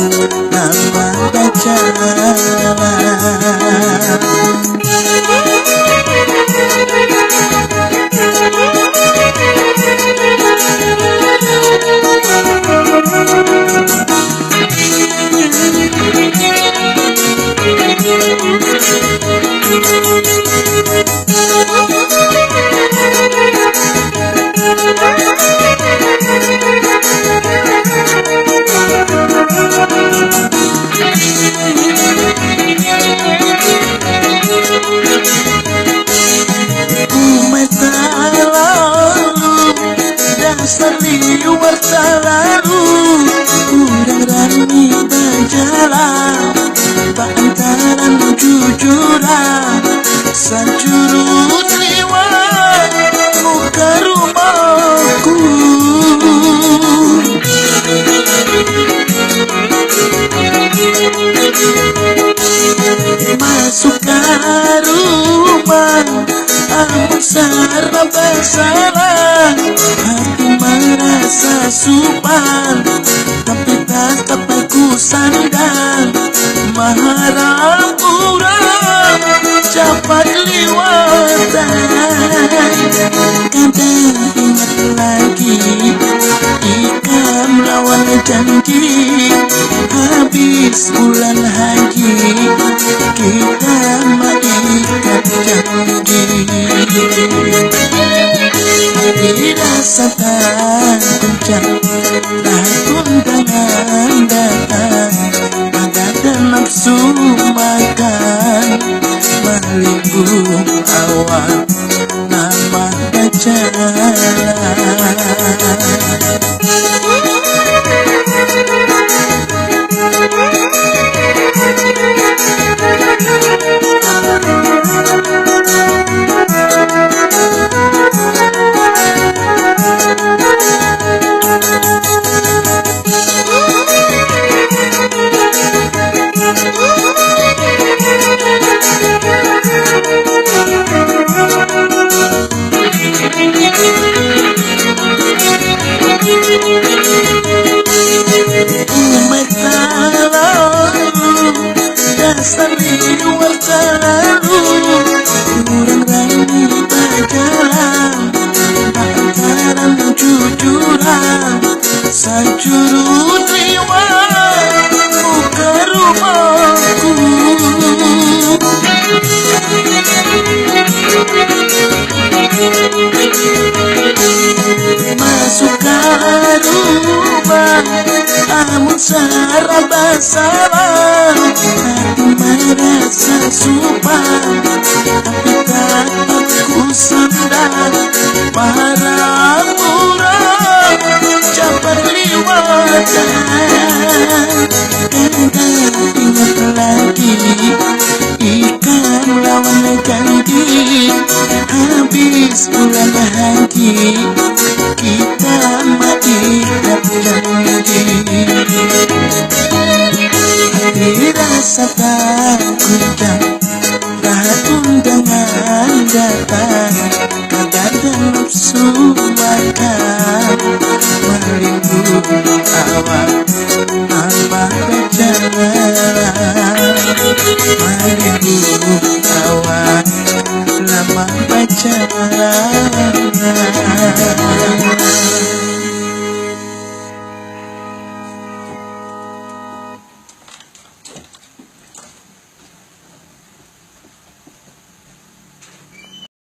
nama seliwar talalu kurang rani berjalan pantaran jujuran sajurut liwat muka rumahku masuk ke rumah amun serba salah hati merasa supar tapi tetap aku sandar maharap kurang cepat liwatan kadang ingat lagi ikan lawan janji habis bulan haji kita mengikat janji dirasakan kencang undangan datang ada nafsu makan melimbung awal nama seliwar talalu kurang rani berjalan pantaran jujuran sajurut liwat muka rumahku masuk ke rumah amun serba salah hati merasa supar tapi tak aku sandar para kurang cepat liwatan kadang ingat lagi ikan lawan janji habis bulan haji kita mengikat janji dirasakan kencang rahat undangan datang kadang nafsu makan melimbung awal nama berjalan melimbung awal lama berjalan